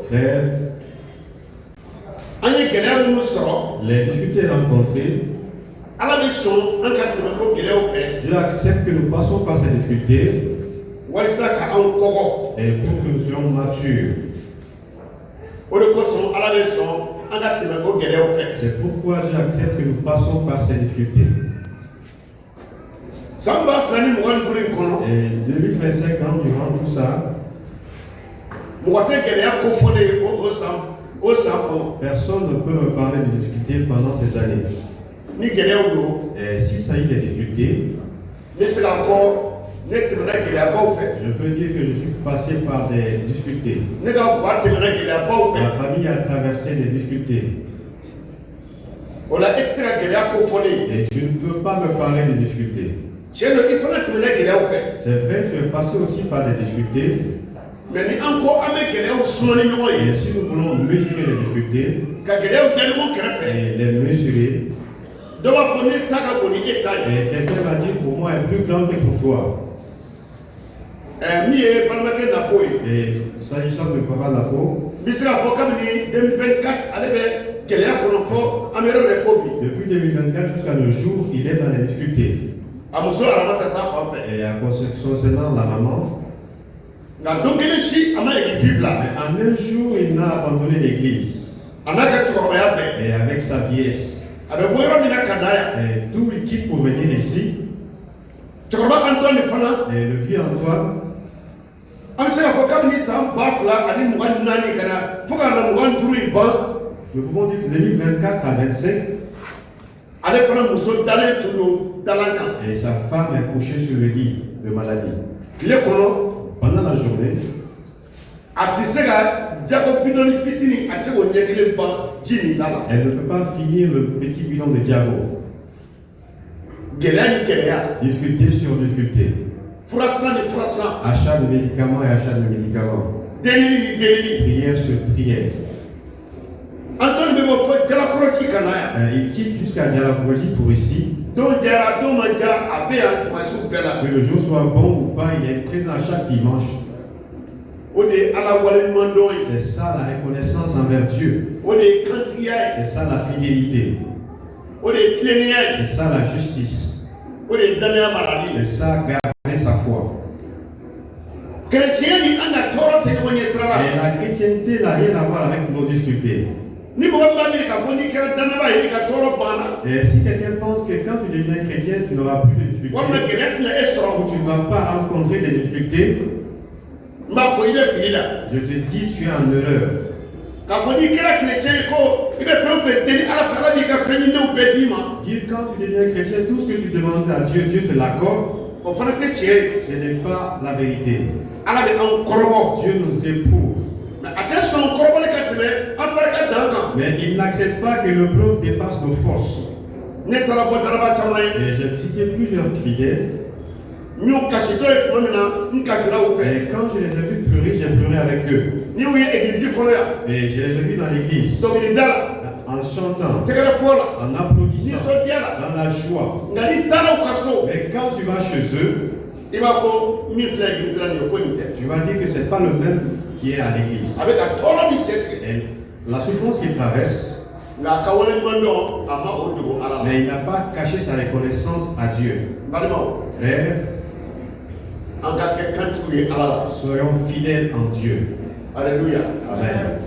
Frère, les difficultés rencontrées, Dieu accepte que nous passons par ces difficultés et pour que nous soyons matures. C'est pourquoi Dieu accepte que nous passons par ces difficultés. Et 2025 ans, durant tout ça, personne ne peut me parler de difficultés pendant ces années. Et s'il s'agit des difficultés, je peux dire que je suis passé par des difficultés. Ma famille a traversé des difficultés. Et tu ne peux pas me parler de difficultés. C'est vrai, tu es passé aussi par des difficultés. Et si nous voulons mesurer les difficultés et les mesurer, et quelqu'un va dire pour moi est plus grand que pour toi. Et s'agissant de Papa Lapo, depuis 2024 jusqu'à nos jours, il est dans les difficultés. Et à concernant la maman, mais en un jour, il n'a abandonné l'église. Et avec sa vieillesse, et d'où il quitte pour venir ici. Et le vieux Antoine, nous pouvons dire de 2024 à 25, et sa femme est couchée sur le lit de maladie. Pendant la journée, elle ne peut pas finir le petit bilan de Diago. Difficulté sur difficulté. Achat de médicaments et achat de médicaments. Prière sur prière. Il quitte jusqu'à Dialakoji pour ici. Que le jour soit bon ou pas, il est présent chaque dimanche. C'est ça la reconnaissance envers Dieu. C'est ça la fidélité. C'est ça la justice. C'est ça garder sa foi. Et la chrétienté n'a rien à voir avec nos difficultés. Et si quelqu'un pense que quand tu deviens chrétien, tu n'auras plus de difficultés, ou tu ne vas pas rencontrer des difficultés, je te dis, tu es en erreur. Dire quand tu deviens chrétien, tout ce que tu demandes à Dieu, Dieu te l'accorde. Ce n'est pas la vérité. Dieu nous éprouve. Mais il n'accepte pas que le peuple dépasse nos forces. Et j'ai visité plusieurs fidèles. Et quand je les ai vus pleurer, j'ai pleuré avec eux. Et je les ai vus dans l'église, en chantant, en applaudissant, dans la joie. Mais quand tu vas chez eux, tu vas dire que ce n'est pas le même qui est à l'église. Et la souffrance qu'il traverse, mais il n'a pas caché sa reconnaissance à Dieu. Frère, soyons fidèles en Dieu. Alléluia. Amen.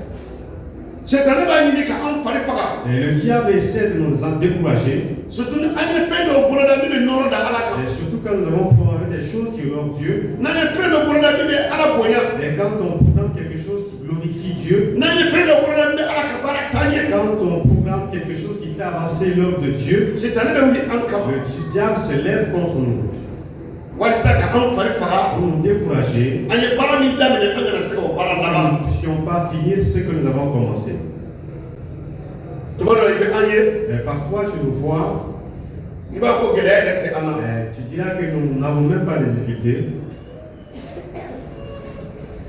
Et le diable essaie de nous en décourager. Et surtout quand nous avons programmé des choses qui honorent Dieu. Et quand on programme quelque chose qui glorifie Dieu. Quand on programme quelque chose qui fait avancer l'œuvre de Dieu. Le diable se lève contre nous. Pour nous décourager, nous ne puissions pas finir ce que nous avons commencé. Et parfois tu nous vois, tu diras que nous n'avons même pas de difficultés.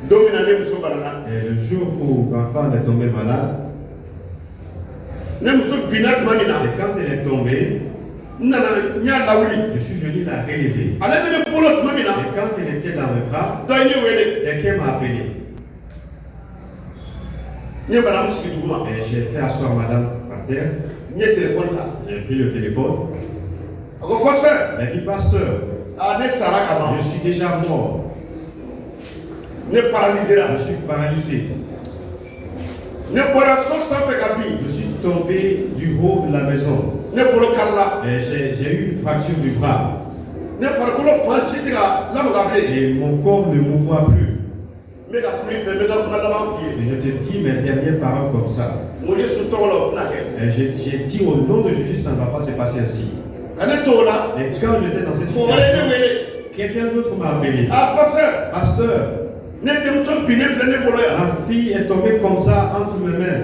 Et le jour où ma femme est tombée malade, et quand elle est tombée, je suis venu la relever. Et quand elle était dans mes bras, quelqu'un m'a appelé. Et j'ai fait asseoir madame par terre. J'ai pris le téléphone. Elle dit, pasteur, je suis déjà mort. Je suis paralysé. Je suis tombé du haut de la maison. Et j'ai eu une fracture du bras. Et mon corps ne m'ouvre plus. Et je te dis mes dernières paroles comme ça. Et j'ai dit au nom de Jésus, ça ne va pas se passer ainsi. Et quand j'étais dans cette situation, quelqu'un d'autre m'a appelé. Pasteur, ma fille est tombée comme ça entre mes mains.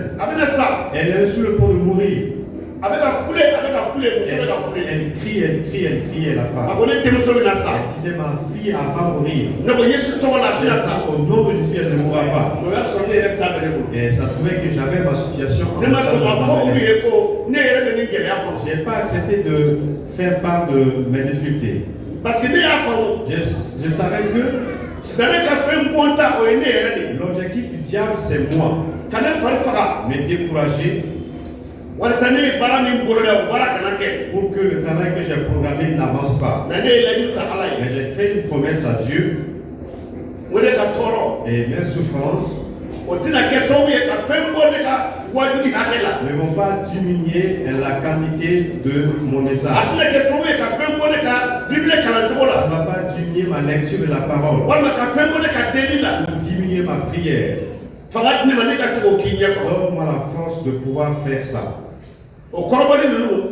Elle est sur le point de mourir. Elle criait la femme. Elle disait, ma fille va mourir. Au nom de Jésus, elle ne mourra pas. Et ça trouvait que j'avais ma situation. Je n'ai pas accepté de faire part de mes difficultés. Je savais que l'objectif du diable, c'est moi. Me décourager. Pour que le travail que j'ai programmé n'avance pas. Mais j'ai fait une promesse à Dieu. Et mes souffrances ne vont pas diminuer la quantité de mon message. Ça ne va pas diminuer ma lecture de la parole. Ou diminuer ma prière. Donne-moi la force de pouvoir faire ça.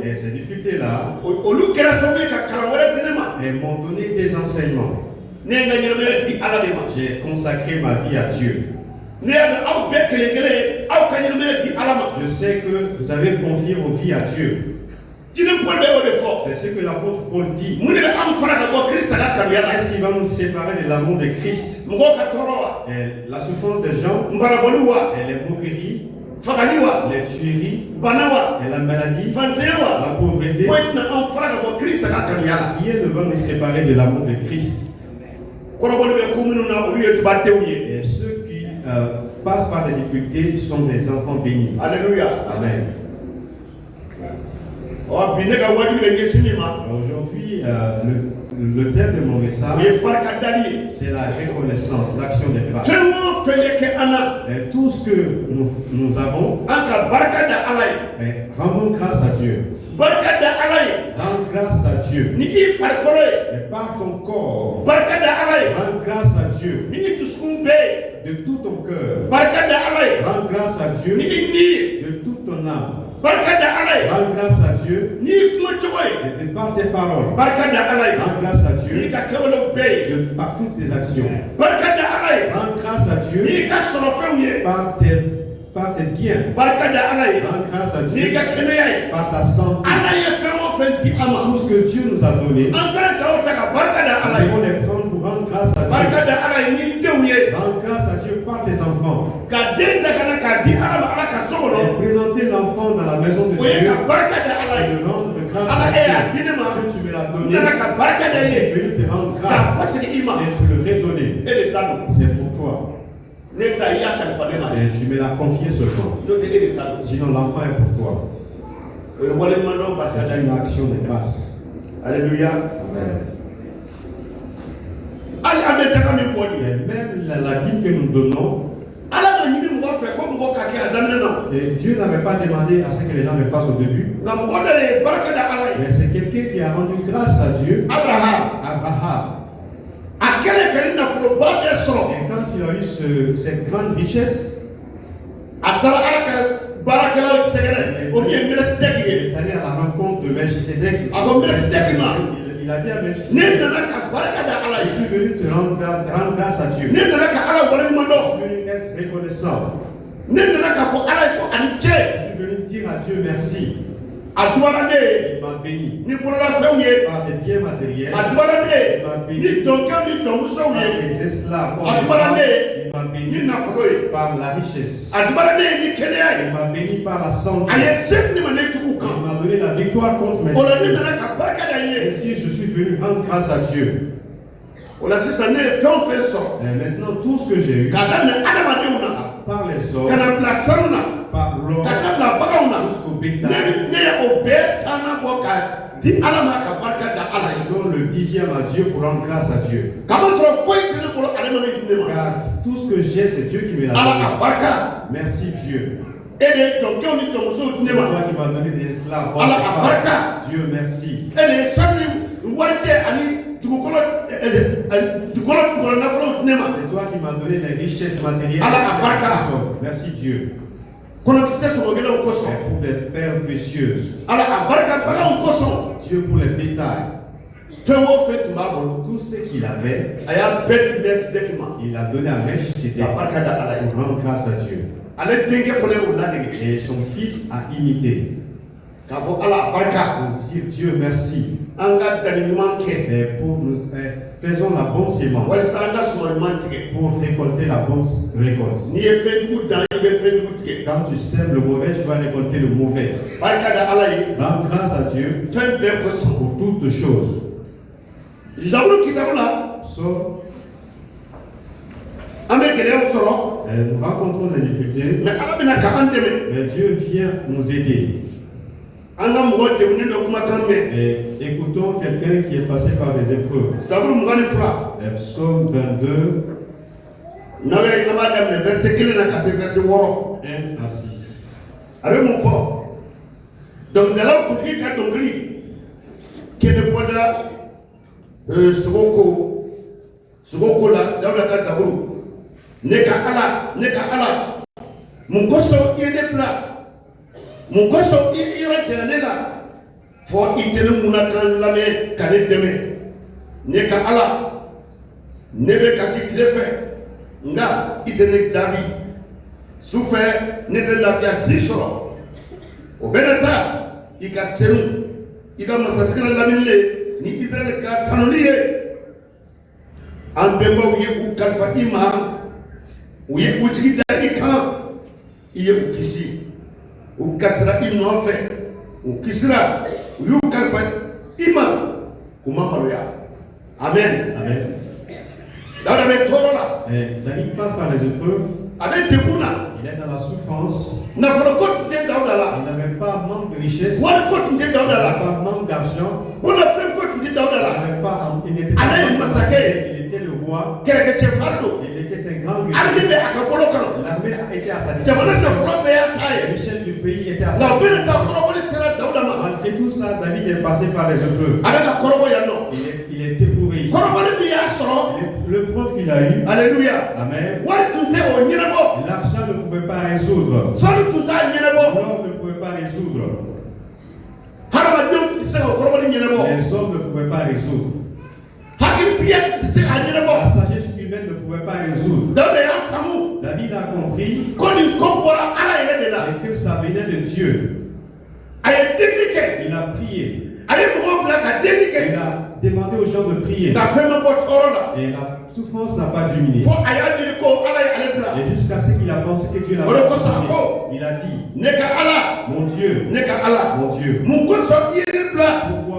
Et ces difficultés-là, elles m'ont donné des enseignements. J'ai consacré ma vie à Dieu. Je sais que vous avez confié vos vies à Dieu. C'est ce que l'apôtre Paul dit. Qu'est-ce qui va nous séparer de l'amour de Christ? Et la souffrance des gens, et les moqueries, les tueries, et la maladie, la pauvreté. Rien ne va nous séparer de l'amour de Christ. Et ceux qui passent par des difficultés sont des enfants bénis. Alléluia. Amen. Aujourd'hui, le thème de mon message, c'est la reconnaissance, l'action de grâce. Et tout ce que nous avons, rendons grâce à Dieu. Rends grâce à Dieu. Et par ton corps, rends grâce à Dieu. De tout ton cœur, rends grâce à Dieu. De toute ton âme, rends grâce à Dieu. Et de par tes paroles, rends grâce à Dieu. De par toutes tes actions, rends grâce à Dieu. Par tes biens, rends grâce à Dieu. Par ta santé, tout ce que Dieu nous a donné, nous devons les prendre pour rendre grâce à Dieu. Rends grâce à Dieu par tes enfants. Et présenter l'enfant dans la maison de Dieu, c'est de rendre grâce à Dieu. Que tu me l'as donné, je suis venu te rendre grâce et te le redonner. C'est pour toi. Et tu me l'as confié seulement. Sinon l'enfant est pour toi. C'est une action de grâce. Alléluia. Amen. Et même la dîme que nous donnons, et Dieu n'avait pas demandé à ce que les gens le fassent au début. Mais c'est quelqu'un qui a rendu grâce à Dieu. Abraham. Et quand il a eu cette grande richesse, il est allé à la rencontre de Melchisedec. Il a dit à Melchisedec, je suis venu te rendre grâce à Dieu. Je suis venu être reconnaissant. Je suis venu dire à Dieu merci. Il m'a béni par des biens matériels. Il m'a béni par des esclaves. Il m'a béni par la richesse. Il m'a béni par la santé. Il m'a donné la victoire contre mes ennemis. Ainsi, je suis venu rendre grâce à Dieu. Et maintenant, tout ce que j'ai eu, par les hommes, Donne le 10e à Dieu pour rendre grâce à Dieu. Car tout ce que j'ai, c'est Dieu qui me l'a donné. Merci Dieu. C'est toi qui m'as donné des esclaves. Dieu, merci. C'est toi qui m'as donné les richesses matérielles. Merci Dieu. Pour des pères précieuses. Dieu pour les bétails. Tout ce qu'il avait, il a donné à Melchisédek pour rendre grâce à Dieu. Et son fils a imité. Pour dire Dieu merci. Et faisons la bonne sémence pour récolter la bonne récolte. Quand tu sèmes le mauvais, tu vas récolter le mauvais. Rends grâce à Dieu pour toutes choses. Nous rencontrons des difficultés, mais Dieu vient nous aider. Et écoutons quelqu'un qui est passé par des épreuves. Psaume 22, 1 à 6. Donc, de là où tu es qui est de Boda, Sogoko là, dans la Katabou, Neka ala, mon gosso est des plats, mon gosso est là, faut y tenir mon akan la main, canet de main, Neka ala, nebe kasi klefe, nga, itenek davi, souffert, n'était la vie à 6 ans. Au Benata, il a serré, il a massacré la mille, ni Israël a canonnier. En Bemba, où il y a Kalfa Ima, où il y a Ujida Ikan, il y a Ukisi, où Kassra Inofe, où Kisra, où il y a Kalfa Ima, comment Maria. Amen. Amen. Dans la méthode, David passe par les épreuves. avec des Bouna. Il est dans la souffrance. Il n'avait pas manque de richesse. Il n'avait n'avait pas manque d'argent. Il n'avait pas. Il était le roi. Il était un grand guerrier. L'armée était à sa disposition. L'échelle du pays était à sa disposition. Malgré tout ça, David est passé par les épreuves. Il est éprouvé ici. Le preuve qu'il a eu. Alléluia. Amen. L'argent ne pouvait pas résoudre. L'or ne pouvait pas résoudre. Les hommes ne pouvaient pas résoudre. La sagesse humaine ne pouvait pas résoudre. David a compris que ça venait de Dieu. Il a prié. Il a demandé aux gens de prier. Et la souffrance n'a pas diminué. Et jusqu'à ce qu'il a pensé que Dieu l'a fait. Il a dit, mon Dieu, mon Dieu, pourquoi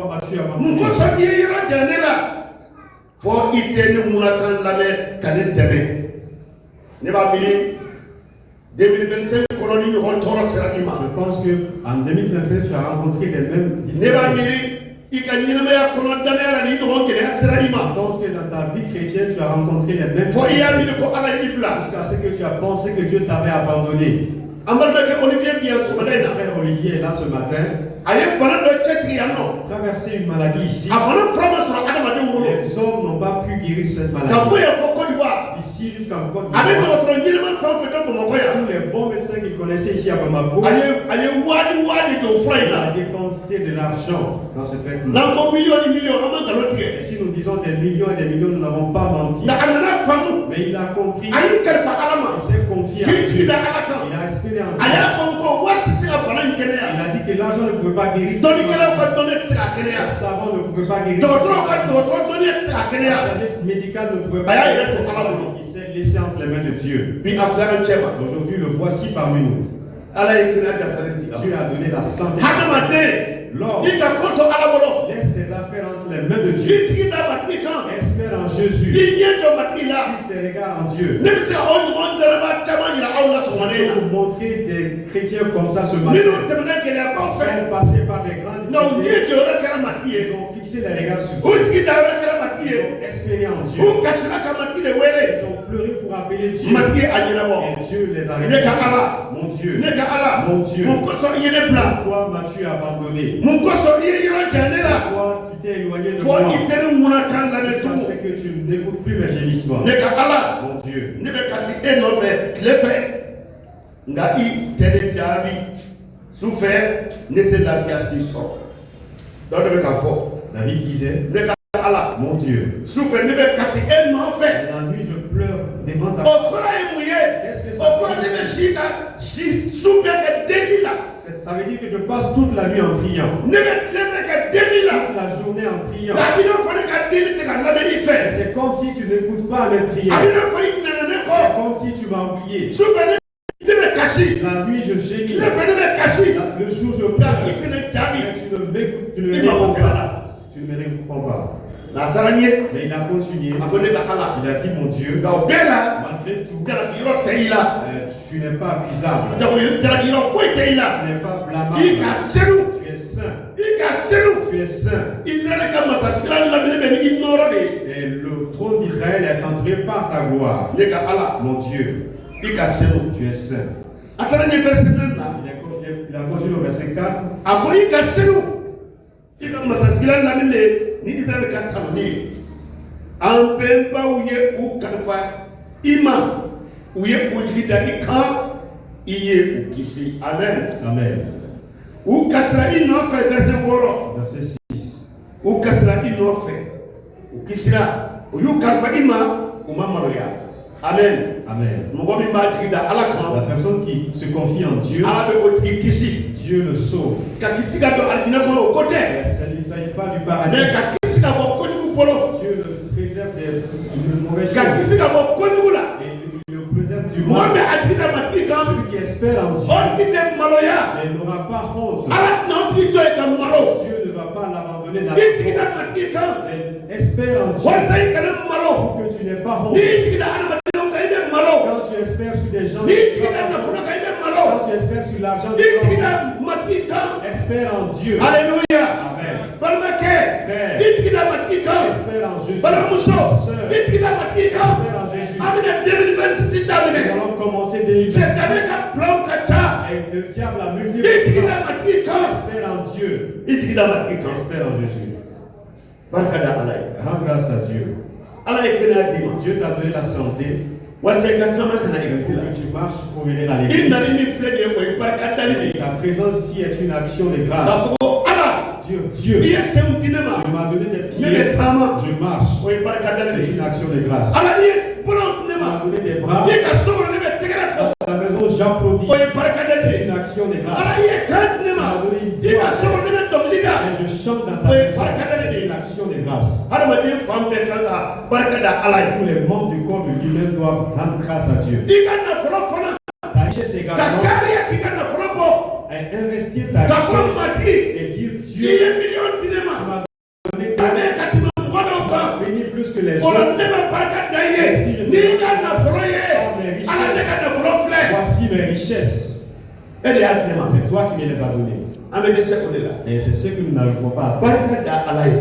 m'as-tu abandonné? Faut y tenir mon accent là-bas, canet demain. Ne va pas 2025, colonie de Hontora Serakima. Je pense qu'en 2027, tu as rencontré les mêmes difficultés. Je pense que dans ta vie chrétienne, tu as rencontré les mêmes difficultés. Jusqu'à ce que tu as pensé que Dieu t'avait abandonné. Frère Olivier est là ce matin. Traverser une maladie ici. Les hommes n'ont pas pu guérir cette maladie. Ici jusqu'en Côte d'Ivoire. Tous les bons médecins qu'ils connaissaient ici à Bamako. Il a dépensé de l'argent dans ce traitement. Et si nous disons des millions et des millions, nous n'avons pas menti. Mais il a compris. Il s'est confié à Dieu. Il a espéré en Dieu. Il a dit que l'argent ne pouvait pas guérir. Le savon ne pouvait pas guérir. La sagesse médicale ne pouvait pas guérir. Il s'est laissé entre les mains de Dieu. Aujourd'hui, le voici parmi nous. Dieu a donné la santé. Lors, laisse tes affaires entre les mains de Dieu. Espère en Jésus. Il se regarde en Dieu. Pour montrer des chrétiens comme ça ce matin. Ils sont passés par des grandes difficultés. Ils ont fixé les regards sur Dieu. Ils ont espéré en Dieu. Ils ont pleuré pour appeler Dieu. Et Dieu les a réveillés. Mon Dieu. Mon Dieu. Pourquoi m'as-tu abandonné? Pourquoi tu t'es éloigné de moi? C'est que tu n'écoutes plus mes gémissements. Mon Dieu. David disait, mon Dieu, la nuit je pleure devant ta face. Qu'est-ce que ça veut dire que je passe toute la nuit en priant. Toute la journée en priant. C'est comme si tu n'écoutes pas mes prières. C'est comme si tu m'as oublié. La nuit je gémis. Le jour je pleure. Tu ne m'écoutes pas. Tu ne me réponds pas. Mais il a continué. Il a dit, mon Dieu, malgré tout, tu n'es pas accusable. Tu n'es pas blâmable. Tu es saint. Tu es saint. Et le trône d'Israël est entouré par ta gloire. Mon Dieu, tu es saint. Il a continué au verset 4. Amen. Verset 6. Amen. La personne qui se confie en Dieu, Dieu le sauve. Il ne s'agit pas du paradis. Dieu le préserve de mauvaises choses. Et il le préserve du mal. Celui qui espère en Dieu, il n'aura pas honte. Dieu ne va pas l'abandonner dans la honte. Espère en Dieu pour que tu n'aies pas honte. Quand tu espères sur des gens, quand tu espères sur l'argent de l'homme, espère en Dieu. Alléluia. Amen. Frère, espère en Jésus. Sœur, espère en Jésus. Nous allons commencer 2026. Et le diable a multiplié. Espère en Dieu. Espère en Jésus. Rends grâce à Dieu. Dieu t'a donné la santé. Que tu marches pour venir à l'église. Ta présence ici est une action de grâce. Dieu m'a donné des pieds. Je marche. C'est une action de grâce. Il m'a donné des bras. À la maison, j'applaudis. C'est une action de grâce. Il m'a donné une voix. Et je chante dans ta maison. C'est une action de grâce. Tous les membres du corps de l'humain doivent rendre grâce à Dieu. Ta richesse également. Et investir ta richesse et dire Dieu, tu m'as donné béni plus que les autres. Et si je ne voici mes richesses. C'est toi qui me les as données. Et c'est ce que nous n'arrivons pas à faire.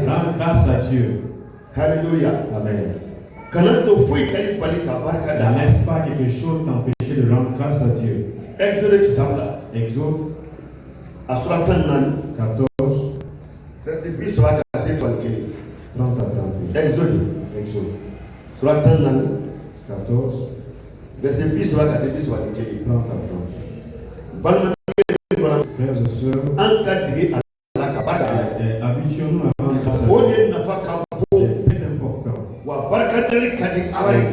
Rendre grâce à Dieu. Alléluia. Amen. N'est-ce pas quelque chose t'empêcher de rendre grâce à Dieu? Exode 14, verset 10 va casser toi le 30 à 31. Exode 14, verset 10 va casser 10 va le 30 à 31. Frères et sœurs, habituons-nous à rendre grâce à Dieu. C'est très important.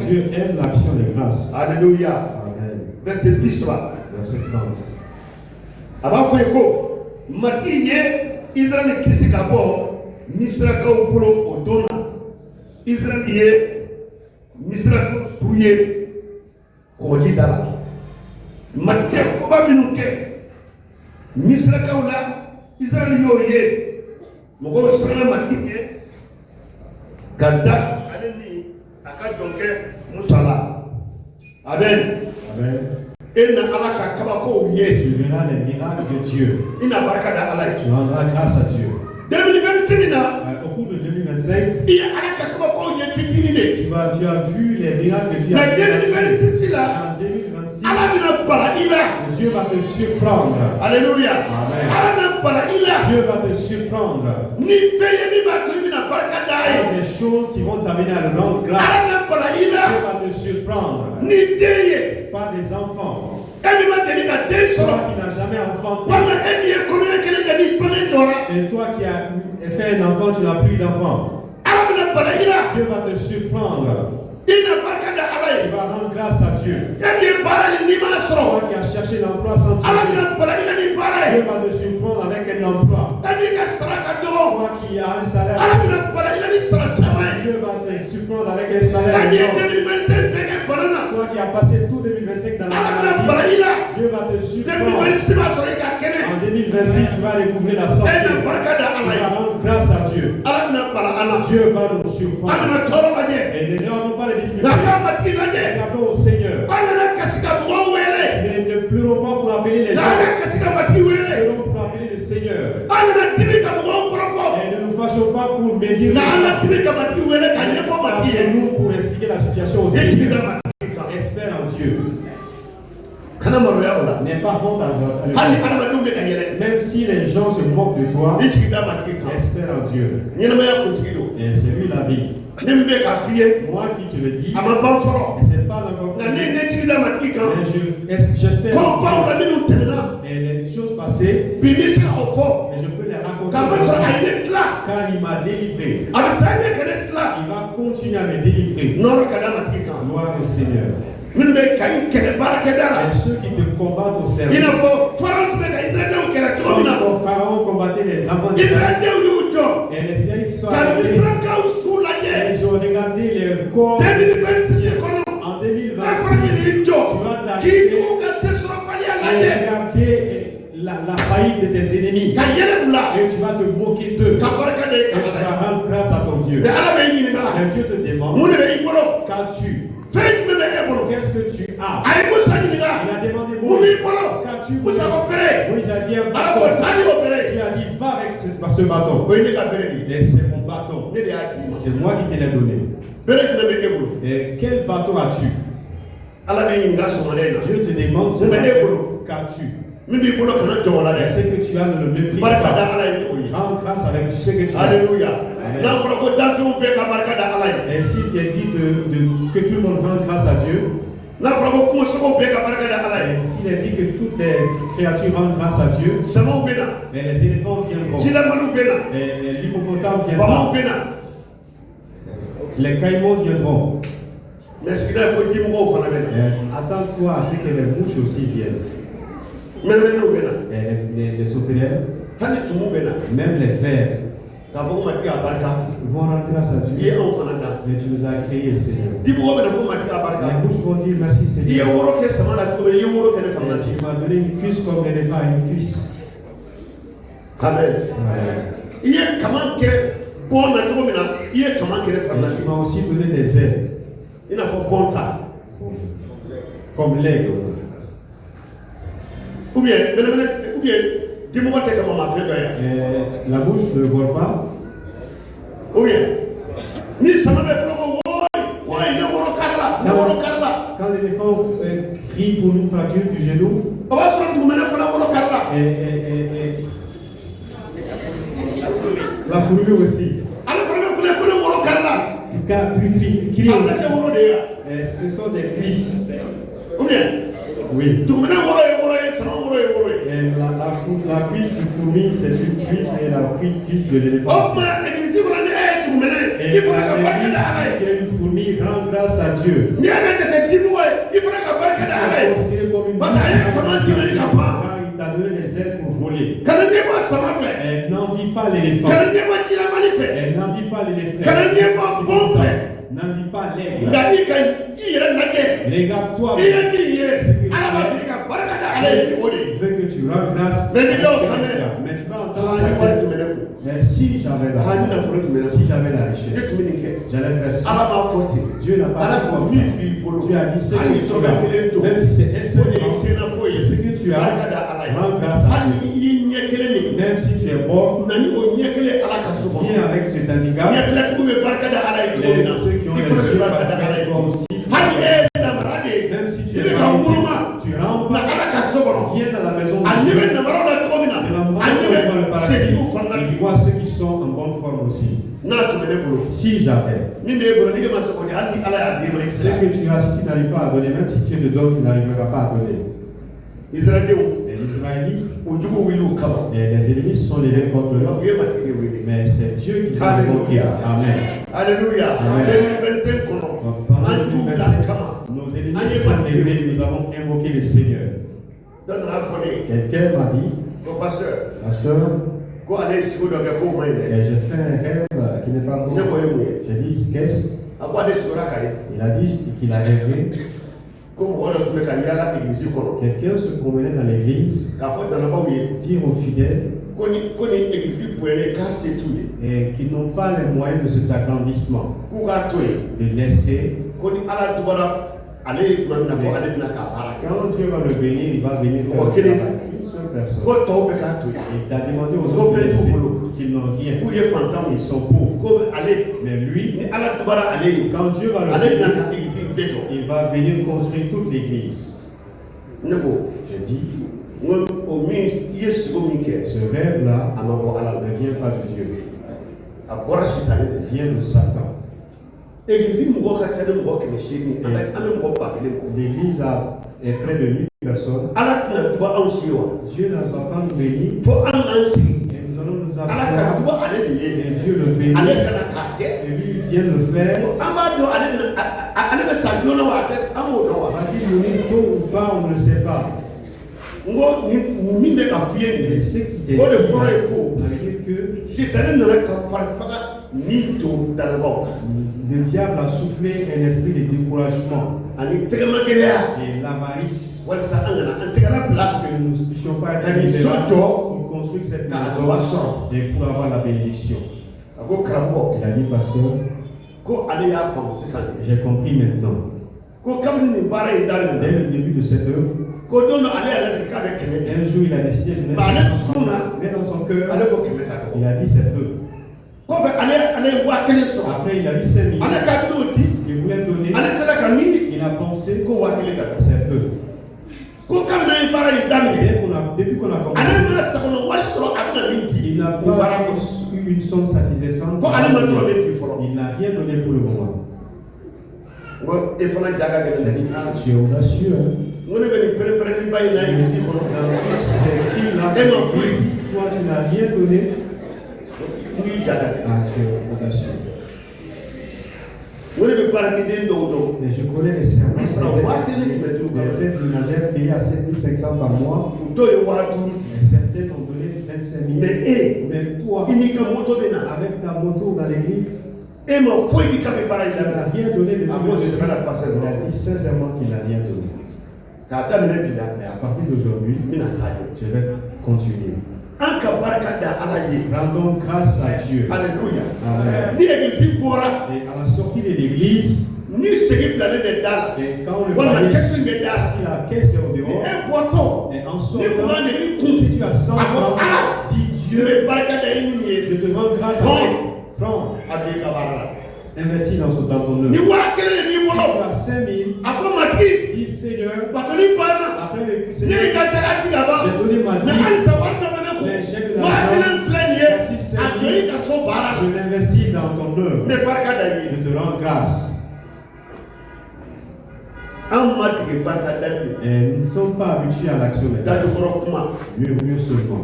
Dieu aime l'action de grâce. Alléluia. Amen. Verset 10 va. Verset 30. Avant Fouéko, Matinye, Israël Christi Kabo, Misra Kaupolo Odona, Israël Misra Touye, Kolidala. Matinye Koba Minuke, Misra Kaula, Israël Yoye, Mogo Srana Matinye, Gada, Aleni, Akadonke, Musala. Amen. Amen. Tu verras les miracles de Dieu. Tu rendras grâce à Dieu. Au cours de 2025, tu as vu les miracles de Dieu. En 2026, Dieu va te surprendre. Alléluia. Amen. Dieu va te surprendre. Des choses qui vont t'amener à le rendre grâce. Dieu va te surprendre. Pas des enfants. Toi qui n'as jamais enfanté. Et toi qui as fait un enfant, tu n'as plus d'enfant. Dieu va te surprendre. Il va rendre grâce à Dieu. Toi qui as cherché l'emploi sans trouver. Dieu va te surprendre avec un emploi. Toi qui as un salaire. Dieu va te surprendre avec un salaire. Toi qui as passé tout 2025 dans la maladie. Dieu va te surprendre. En 2026, tu vas découvrir la santé. Tu vas rendre grâce à Dieu. Dieu va nous surprendre. Et ne regardons pas les difficultés. Regardons au Seigneur. Mais ne pleurons pas pour appeler les gens. Pleurons pour appeler le Seigneur. Et ne nous fâchons pas pour médire. Nous pour expliquer la situation au Seigneur. Espère en Dieu. N'aie pas honte à Dieu. Même si les gens se moquent de toi, espère en Dieu. Et c'est lui la vie. Moi qui te le dis, c'est pas encore. J'espère. Et les choses passées, mais je peux les raconter. Car il m'a délivré. Il va continuer à me délivrer. Gloire au Seigneur. Et ceux qui te combattent au service. Comme Pharaon combattait les enfants d'Israël. Et les Israélites sont arrivés. Ils ont regardé les corps. En 2026, tu vas t'arrêter et regarder la faillite de tes ennemis. Et tu vas te moquer d'eux. Et tu vas rendre grâce à ton Dieu. Et Dieu te demande, qu'as-tu? Qu'est-ce que tu as? Il a demandé qu'as-tu? Moïse a dit un bâton. Il a dit va avec ce bâton. Et c'est mon bâton. C'est moi qui te l'ai donné. Et quel bâton as-tu? Dieu te demande qu'as-tu? Ce que tu as ne le méprise pas. Rends grâce avec ce que tu as. Alléluia. Et s'il est dit que tout le monde rende grâce à Dieu, s'il est dit que toutes les créatures rendent grâce à Dieu, et les éléphants viendront, et l'hippopotame viendra, les caïmans viendront. Attends-toi à ce que les mouches aussi viennent. Les sauterelles, même les vers vont rendre grâce à Dieu. Mais tu nous as créés, Seigneur. Les mouches vont dire merci, Seigneur. Tu m'as donné une cuisse comme l'éléphant a une cuisse. Amen. Tu m'as aussi donné des ailes. Comme l'aigle. Ou bien, la bouche ne vole pas. Ou bien, quand l'éléphant crie pour une fracture du genou, et la fourmi aussi. Crie aussi. Ce sont des cuisses. Oui. Et la cuisse du fourmi, c'est une cuisse et la cuisse de l'éléphant. Et la une fourmi rend grâce à Dieu. Il t'a donné les ailes pour voler. Elle n'envie pas l'éléphant. Elle n'envie pas l'éléphant. N'envie pas l'aigle. Regarde-toi. Il veut que tu rends grâce. Mais tu vas entendre Mais si j'avais la richesse, j'allais faire ça. Dieu n'a pas dit comme ça. Dieu a dit ce que tu as, même si c'est un seul franc, ce que tu as, rends grâce à Dieu. Même si tu es mort, viens avec cet handicap. Ceux qui ont les yeux parfaits, toi aussi. Même si tu es parti, tu rentres, viens dans la maison de Dieu. Il voit ceux qui sont en bonne forme aussi. Si j'avais ce que tu as, si tu n'arrives pas à donner, même si tu le donnes, tu n'arriveras pas à donner. Les Israélites, et les ennemis se sont levés contre eux, mais c'est Dieu qui les a conquis. Amen. Alléluia. Donc, pendant 2025, nos ennemis se sont levés, nous avons invoqué le Seigneur. Quelqu'un m'a dit, pasteur, et j'ai fait un rêve qui n'est pas bon. J'ai dit, qu'est-ce? Il a dit qu'il a rêvé. Quelqu'un se promenait dans l'église, dire aux fidèles et qui n'ont pas les moyens de cet agrandissement, de laisser. Quand Dieu va le bénir, il va venir faire le travail. Une seule personne. Il t'a demandé aux autres qu'ils n'ont rien. Ils sont pauvres. Mais lui, quand Dieu va le bénir, il va venir construire toute l'église. J'ai dit, ce rêve-là ne vient pas de Dieu. Il vient de Satan. L'église est près de 1000 personnes. Dieu ne va pas nous bénir. Et nous allons nous asseoir. Et Dieu le bénit. Et lui, il vient le faire. Va-t-il venir tôt ou pas, on ne sait pas. Et ce qui t'est dit, ça veut dire que le diable a soufflé un esprit de découragement et l'avarice que nous ne puissions pas être libérés pour construire cette maison et pour avoir la bénédiction. Il a dit, pasteur, j'ai compris maintenant. Dès le début de cette œuvre, un jour il a décidé de mettre dans son cœur, il a dit c'est peu. Après il a vu 5 000. Il voulait donner. Il a pensé que c'est peu. Depuis qu'on a commencé, il n'a pas eu une somme satisfaisante. Il n'a rien donné pour le moment. Tu es audacieux. C'est qui là? Toi tu n'as rien donné. Tu es audacieux. Mais je connais les services, les aides ménagères payées à 7 500 par mois. Et certaines ont donné 25 000. Mais toi, avec ta moto dans l'église, tu n'as rien donné de plus. Il a dit sincèrement qu'il n'a rien donné. Et à partir d'aujourd'hui, je vais continuer. Rendons grâce à Dieu. Alléluia. Amen. Et à la sortie de l'église, et quand on le voit, si la caisse est au dehors, et en sortant, si tu as 100 francs, dis Dieu, je te rends grâce à toi. Prends. Investis dans ton œuvre. Si tu as 5 000, dis Seigneur, après le Seigneur, j'ai donné ma dîme, mais j'ai de l'argent. Si Seigneur, je l'investis dans ton œuvre. Je te rends grâce. Et nous ne sommes pas habitués à l'action de grâce. Mieux seulement.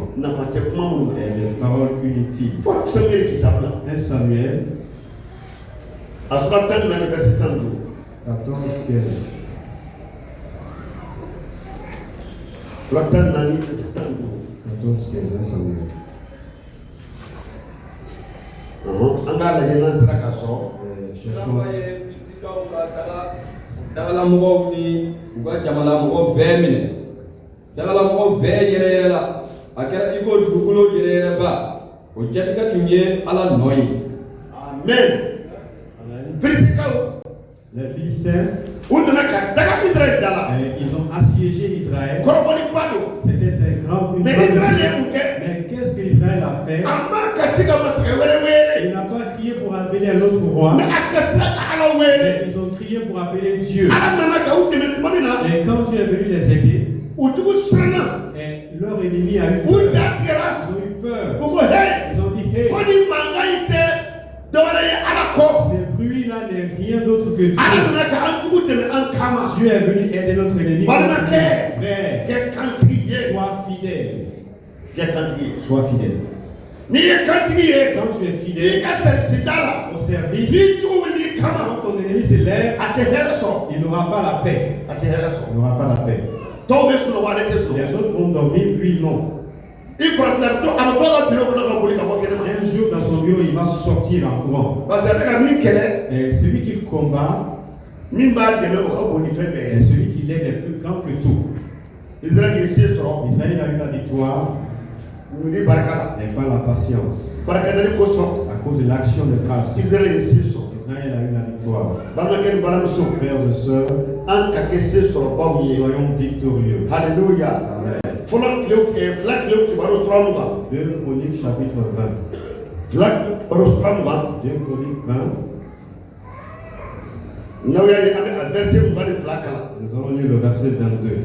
Et des paroles inutiles. 1 Samuel 14, 15. 14, 15, Samuel. Dagalamɔgɔw ni u ka jamanamɔgɔ bɛɛ minɛ. Dagalamɔgɔ bɛɛ yɛrɛ yɛrɛ la. A kɛra i ko dugukolo yɛrɛ yɛrɛ ba. O O jatika tun ye Ala nɔ ye. Amen. Vérifiez-vous. Les Philistins, Où donna ka daga Israël dala. ils ont assiégé Israël. Koroboli bado. C'était un grand Mais Israël est bouquet. Mais qu'est-ce qu'Israël a fait? Amma kachika masaka wele wele. Il n'a pas crié pour appeler un autre roi. Mais akachika ka ala wele. Ils ont crié pour appeler Dieu. Ala nana ka uteme mamina. Et quand Dieu est venu les aider, Utugu srana. et leur ennemi a eu peur. Utatira. Ils ont eu peur. Uko hey. Ils ont dit, hey, Koni mangaite. Dore ala ko. ce bruit-là n'est rien d'autre que Dieu. Ala nana ka antugu teme ankama. Dieu est venu aider notre ennemi. Balma ke. Frère, Ke kantiye. sois fidèle. Ke kantiye. Sois fidèle. Ni ye kantiye. Quand tu es Ni fidèle ka sersidala. au service, Ni tugu ni quand kama. ton ennemi se lève, Ate hera so. il n'aura pas la paix. Ate hera so. Il n'aura pas la paix. Tɔw bɛ sunɔgɔ ale tɛ Les sunɔgɔ. autres vont dormir, lui non. I faratila to a bɛ to ka bilo kɔnɔ ka boli ka bɔ kɛnɛma. Un jour dans son bureau, il va sortir en courant. parce que a bɛ ka min kɛlɛ Et celui qui combat, min b'a dɛmɛ o ka bon ni fɛn bɛɛ et ye. celui qui l'aide est plus grand que tout. Israël ye se sɔrɔ Israël a eu la victoire, ni barika la. mais pas la patience. barikadani kosɔn À cause de l'action de grâce, Israël ye se sɔrɔ. Israël a eu la victoire. balimakɛ ni balimamuso Frères et sœurs, an ka kɛ se sɔrɔbaw ye. soyons victorieux. hallelujah. Amen. fɔlɔ tile fila tile kibaru tura mugan. 2 Chroniques chapitre 20. fila kibaru tura mugan. 2 Chroniques 20. n'aw y'a ye an bɛ a verset mugan ni fila kalan. Nous allons lire le verset 22.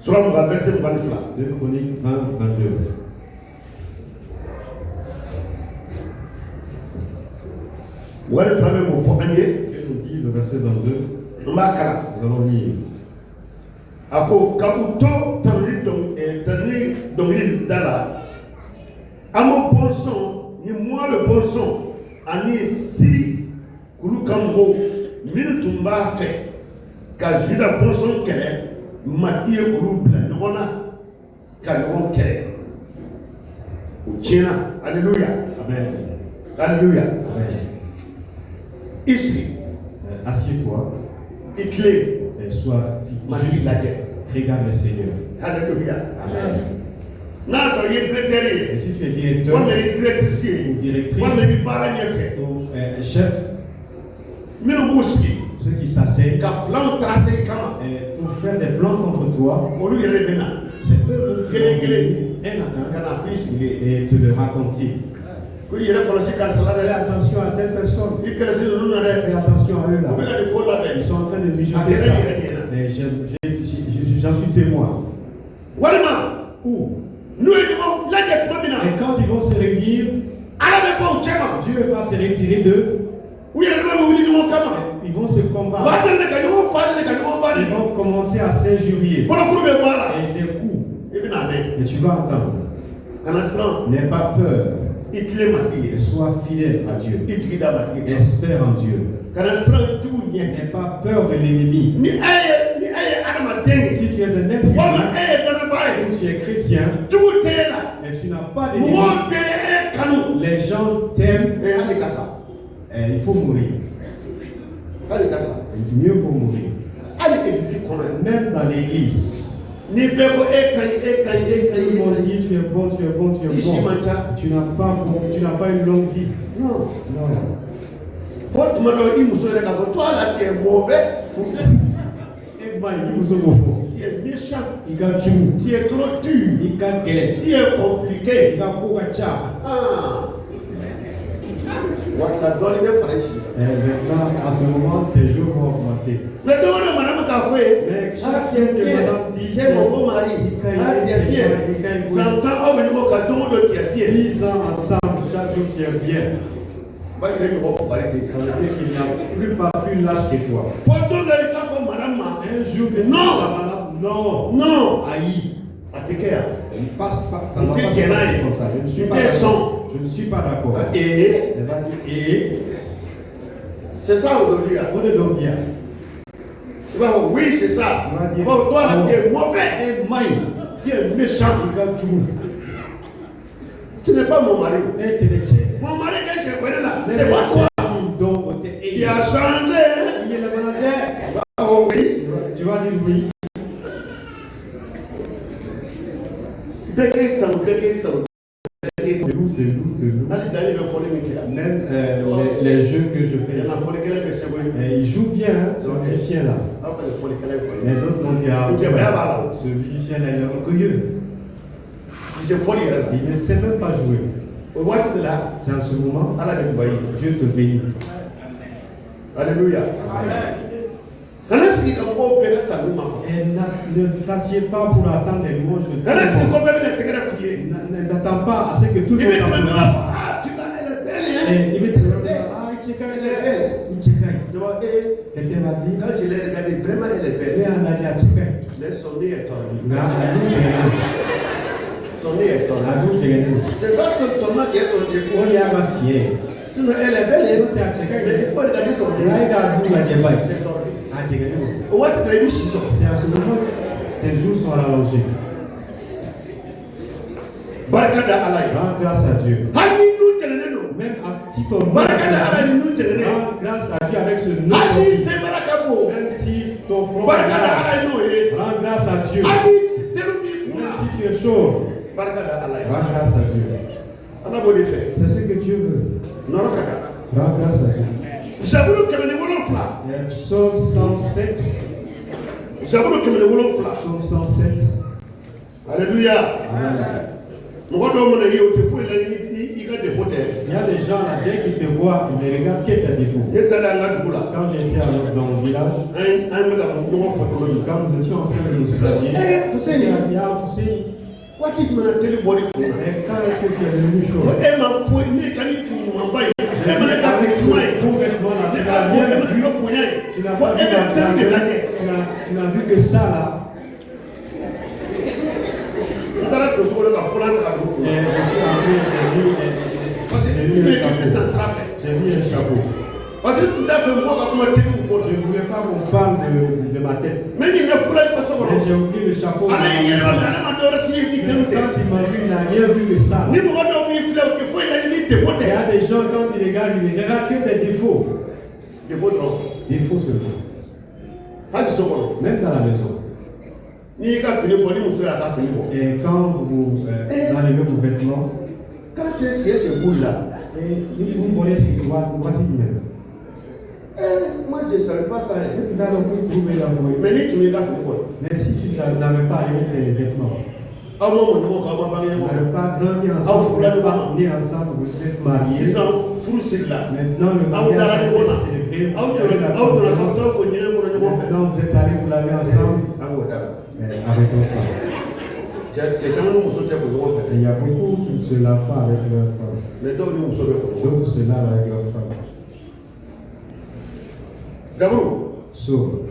sura mugan verset mugan ni fila. 2 Chroniques 20, 22. wari fila bɛ mun fɔ an ye. Que nous dit le verset 22? n b'a kalan. Nous allons lire. a ko ka u to tanni dɔnkili da la an ma bɔnsɔn ni mua bɛ bɔnsɔn ani siri k'olu ka mɔgɔw minnu tun b'a fɛ ka juda bɔnsɔn kɛlɛ matigi ye olu bila ɲɔgɔn na ka ɲɔgɔn kɛlɛ o tiɲɛna aleluya Amen. aleluya Amen. i sigi Assieds-toi i tilen et sois matigi juste. lajɛ Regarde le Seigneur. aleluya Amen. n'a sɔrɔ i ye directeur Et ye si tu es directeur walima i ye directrice ye ou directrice walima i bɛ baara ɲɛfɛ ou chef, minnu b'u sigi ceux qui s'asseyent ka plan tracer kama pour faire des plans contre toi, olu yɛrɛ de bɛ na c'est eux qui Kelen, vont kelen. venir un à ka un na f'i sigilen et te le raconter. ko i yɛrɛ kɔlɔsi karisa la Fais dɛ attention à telle personne. i kɛlɛsi ninnu na Fais dɛ attention à eux u bɛ là. ka nin ko labɛn Ils sont en train de a mijoter kɛra ça. yɛrɛ ɲɛna Mais j'en suis témoin. walima Ou, n'u ye ɲɔgɔn lajɛ tuma min na et quand ils vont se réunir, ala bɛ bɔ u cɛ ma Dieu va se retirer d'eux. u yɛrɛ dama bɛ wuli ɲɔgɔn kama Ils vont se u b'a combattre. deli de ka ɲɔgɔn fa deli ka ɲɔgɔn ba Ils deli vont commencer à s'injurier. kɔnɔkuru bɛ bɔ a la Et des coups. i bɛ na mɛn Et tu vas entendre. ka na siran N'aie pas peur. i tilen matigi Et ye sois fidèle à Dieu. i jigi da matigi kan Espère en Dieu. ka na siran jugu ɲɛ N'aie pas peur de l'ennemi. ni e ye adamaden ye Si tu es un être walima humain, e ye danaba ye ou tu es chrétien, jugu tɛ e la mais tu n'as pas d'ennemi, mɔgɔw bɛ e kanu les gens t'aiment, e hali ka sa il faut mourir. hali ka sa Mieux vaut mourir. hali église kɔnɔ yan Même dans l'église, ni bɛɛ ko e ka ɲi e ka ɲi e ka tout le monde ɲi dit tu es bon, tu es bon, tu es i si bon. man ca Tu n'as pas une longue vie. non Non. fo tuma dɔ i muso yɛrɛ k'a fɔ to a la tu es mauvais Et moi, il vous offre. tu es méchant Il a tout. tu es trop dur Il a quel tu es compliqué Il a pourquoi ah wata dɔɔni bɛ fara si Et maintenant, à ce moment, tes jours vont augmenter. mais dɔgɔ dɔ mana bɛ k'a fɔ ye Mais ah tu es bien tu es mon beau mari ah tu es bien san tan aw bɛ ɲɔgɔn kan don o don tu es bien 10 ans ensemble, chaque jour tu es bien. ba yɛrɛ ɲɔgɔn fugari tɛ Ça veut dire qu'il n'a plus pas plus lâche que toi. fɔ don dɔ i k'a fɔ madame ma Un jour que Non. la madame, non, non haï. a tɛ kɛ yan Il passe pas, ça Tu ne va t'es pas se gêné. passer comme ça. Je ne suis Tu pas t'es d'accord. sans. Je ne suis pas d'accord. et Elle va dire, et, c'est ça aujourd'hui là on est donc bien. tu vas dire oui c'est ça Tu vas dire, bon toi là oh. tu es mauvais Et maï, tu es méchant il a tout. tu n'es pas mon mari Et tu es tché. mon mari que je connais là Mais c'est pas toi donc, on t'est qui a changé hein? Il est le manager. Oh oui Tu vas dire oui. bɛɛ k'e tanu bɛɛ k'e tanu Je vous toujours. Ali Dani le folie Mikela. Même les jeux que je fais Il y a ici. la folie qu'elle est chez Il joue bien, hein, ce musicien-là. Après le folie qu'elle est. Les autres m'ont dit, ah, Ok, bah, ce musicien-là, il est orgueilleux. Il s'est folie là. Il ne sait même pas jouer. Au mois de là, C'est en ce moment, Allah de Dubaï. Dieu te bénit. Alléluia. Quand est-ce qu'il y a un peu de temps? Et ne t'assieds pas pour attendre les louanges de tout Quand est-ce le qu'il y monde. a un peu de temps? N'attends pas à ce que tout le Il monde met t'applaudisse. ah, tu l'as, elle est belle, hein? Et il va te dire, ah, Icheka, elle est belle. Icheka. Tu vois, et Quelqu'un m'a dit, quand je l'ai regardée, vraiment elle est elle belle. est en Adia Icheka. Mais son nez est tordu. Nga, Adu Chegene. Son nez est tordu. Adu Chegene. C'est ça que seulement qui est son Oh, défaut. il y a ma fille. Sinon, elle est belle, hein? Elle est à Icheka. Mais il faut regarder son Il y a nez. un gars qui a dit, bah, C'est tordu. ah, Chegene. Au moins, tu as vu Chiso. C'est en ce moment, tes jours sont rallongés. Barakada Alaï. Rends grâce à Dieu. Hani nous tenons. Même si ton nom, Barakada Alaï nous tenons. rends grâce à Dieu avec ce nom. Hani te barakabo. Même si ton front Barakada est Alaï nous est. rends grâce à Dieu. Hani te rumi. Même si tu es chaud, Barakada Alaï. rends grâce à Dieu. On a beau les faire. C'est ce que Dieu veut. Non, kada. Rends grâce à Dieu. Zabulu kemene wolofla. Et Psaume 107. Zabulu kemene wolofla. Psaume 107. Alléluia. Amen. Mɔgɔ dɔw mana ye o tɛ foyi la i ka défaut tɛ. Il y a des gens là, dès qu'ils te voient, ils ne regardent que tes défauts. Ne taara an ka dugu la. Quand j'étais dans mon village, an bɛ ka ɲɔgɔn fɔ cogo min. quand nous étions en train de nous saluer, Fuseni. il y a Fuseni. Waati jumɛn na teli bɔli kun na. Mais quand est-ce que tu es devenu chaud? E ma foyi ne ka ni ɲumanba ye. E ma ne ka Avec fɛ ce suma ye. complètement là, Ne tu ka n'as bɔ rien e ma vu. ka bonya ye. Tu n'as Fo pas e vu bɛ tɛn de lajɛ. tu n'as vu que ça là. N taara to sogo la ka fura ta ka don. Et je suis entré, Parce que j'ai ne mis ye un kɛmɛ chapeau. san sira fɛ. J'ai mis un chapeau. Parce que n t'a fɛ mɔgɔ ka kuma teli ko la. Je ne voulais pas qu'on parle de ma tête. Mɛ nin bɛ fura ye ka so Mais kɔnɔ. j'ai oublié le chapeau. Ale ye yɛrɛ min ale ma dɔwɛrɛ si ye ni Mais denw tɛ. quand il m'a vu, il n'a rien vu que ça. Ni mɔgɔ dɔw b'i filɛ o tɛ foyi la ni défaut Il y tɛ. a des gens, quand ils regardent, ils ne regardent que tes défauts. Défaut dɔrɔn. Défauts seulement. Hali so kɔnɔ. Même dans la maison. N'i y'i ka fini bɔ ni muso y'a ka fini bɔ. Et quand vous enlevez vos vêtements, Quand est-ce que c'est cool là? et vous voyez ce que vous voici même. Moi je ne savais pas ça. Et puis là, donc, vous pouvez l'avouer. Mais ni tu m'y as fait quoi? Mais si tu n'avais pas enlevé tes vêtements, Ah moi mon nom comment pas vous bien n'avez pas grandi ensemble, vous n'êtes pas nés ensemble, vous êtes mariés. C'est ça, fou c'est là. Maintenant, le Ah vous mariage avez a la été célébré. Ah Vous avez la vous avez la conférence. canson qu'on y a pour le monde. Maintenant, vous êtes allés vous laver ensemble. Ah vous d'accord. Avec ensemble. C'est ça nous sommes pour le monde. Et il y a beaucoup qui ne se lavent pas avec leur femme. Mais donc nous sommes D'autres se lavent avec leur femme. D'abord, So,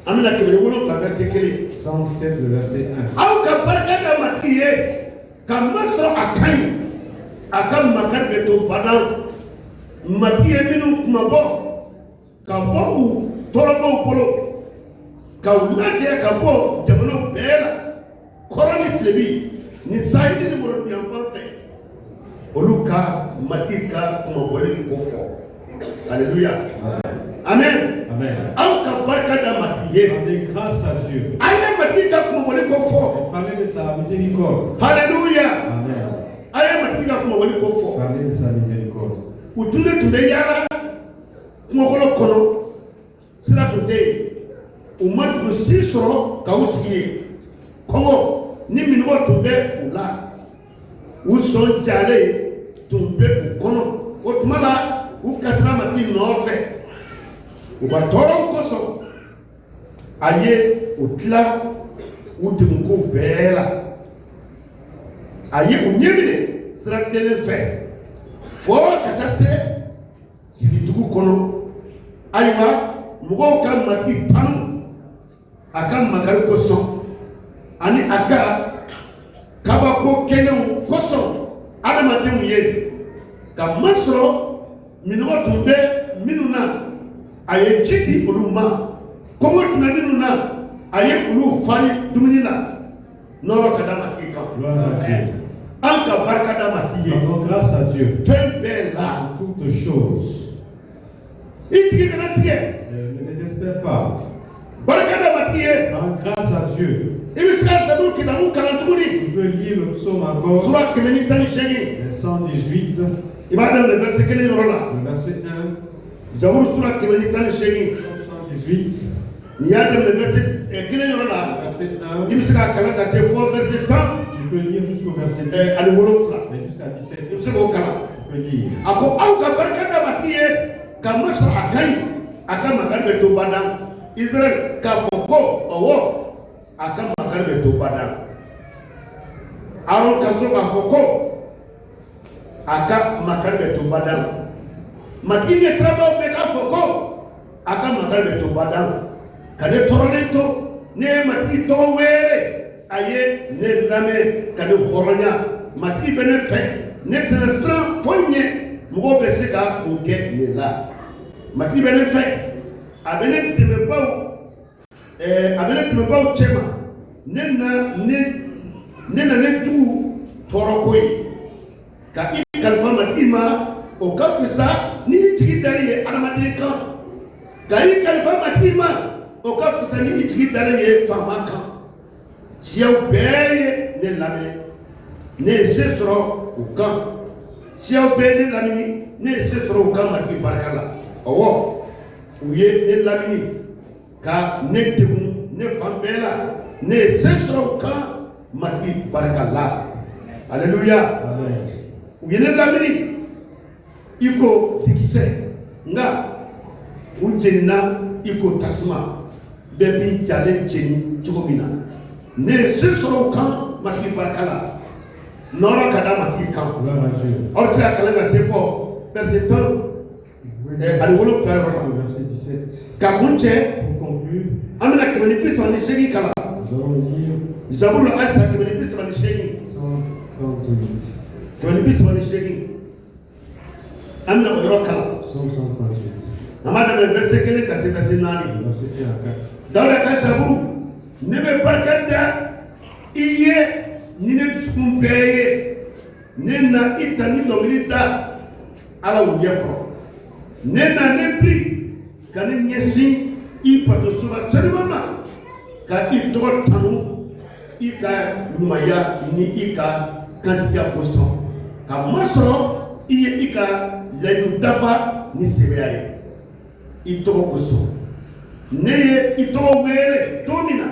amina kele wono ka verset kele. 107, le verset 1. Aw ka barka da matiye ka masro akai akan makar be to badan matiye minu kuma bɔ ka bɔ u tɔrɔbɔw bolo ka u lajɛ ka bɔ jamanaw bɛɛ la kɔrɔ ni tilebi ni sahidi ni mɔrɔduyan fan fɛ olu ka mati ka kuma bɔli ko fɔ alléluia amen Amen. aw ka barika da mati ye Rendez grâce à Dieu. a ye mati ka kuma bɔli ko fɔ Parlez de sa miséricorde. alléluia Amen. a ye mati ka kuma bɔli ko fɔ Parlez de sa miséricorde. u tun bɛ yaala kungokolon kɔnɔ sira tun tɛ yen u ma dugu si sɔrɔ ka u sigi yen kɔngɔ ni minɔgɔ tun bɛ u la u sɔn jalen tun bɛ u kɔnɔ o tuma la u kasira matigi nɔfɛ u ka tɔɔrɔw kosɔn a ye u tila u degunkow bɛɛ la a ye u ɲɛminɛ sira kelen fɛ fo ka taa se sigidugu kɔnɔ ayiwa mɔgɔw ka matigi panu a ka makari kosɔn ani a ka kabako kɛnɛw kosɔn adamadenw ye ka masɔrɔ minɔgɔ tun bɛ minnu na a ye ji di olu ma kɔngɔ tun bɛ minnu na a ye olu fari dumuni la nɔrɔ ka da matigi kan Gloire à Dieu. an ka barika da matigi ye Rendons grâce à Dieu. fɛn bɛɛ la En toutes choses. i tigi kana tigɛ Ne désespère pas. barika da matigi ye Rends grâce à Dieu. i bɛ se ka sabu Tu peux lire le psaume encore, le 118, Il va dans le verset quel est là? le verset 1, Zabour Sura Kemeni Tan Sheni. 118, Il y a dans le verset quel est là? verset Il 1. me sera calé dans ces four verset 10. Tu peux lire jusqu'au verset 10, À l'eau là. mais jusqu'à 17. Il me sera au calé. Tu peux lire. Ako au ka barkada matiye ka masra akai aka magarbe to badang Israel ka foko owo aka magarbe to badang Aaron ka so ka foko aka magarbe to badang matiye traba be ka foko aka magarbe to badang kade tornento ne mati to were aye ne lame kade horonya mati bene fe ne transfert fonye mugo be se ka o ke ne la mati bene fe abene teme bawo abene teme bawo chema ne na tu torokoi ka i kalfa mati ma o ka fisa ni tigi dariye aramade kan ka i kalfa mati ma o ka fisa ni tigi dariye fama kan siyaw beye ne lame ne se sɔrɔ u kan siyaw bɛɛ ne lamini ne ye se sɔrɔ u kan matigi barika la ɔwɔ u ye ne lamini ka ne degun ne fan bɛɛ la ne ye se sɔrɔ u kan matigi barika la aleluya u ye ne lamini i ko dikisɛ nka u jenina i ko tasuma bɛɛ b'i jalen jeni cogo min na ne ye se sɔrɔ u kan matigi barika la Nora kadama qui camp. Or tu as quand même assez fort. Verset 1. Allez, vous verset 17. Kakunche. Pour conclure, Amena kemeni plus on est chéri kala. nous allons lire Zabour le Aïssa kemeni plus on est chéri. 138. Kemeni plus on est chéri. Amena oyoro kala. Psaume 138. Amada le verset kele kasi kasi nani. Verset 1 à 4. Dans le cas Zabour, ne me parkanda iye ni ne dusukun bɛɛ ye ne na i ta ni dɔnkili da ala o ɲɛ kɔrɔ ne na ne biri ka ne ɲɛsin i bato soba seliman ma ka i tɔgɔ tanu i ka ɲumanya ni i ka kantigiya kosɔn ka masɔrɔ i ye i ka layidu dafa ni sɛbɛya ye i tɔgɔ kosɔn ne ye i tɔgɔ wele don min na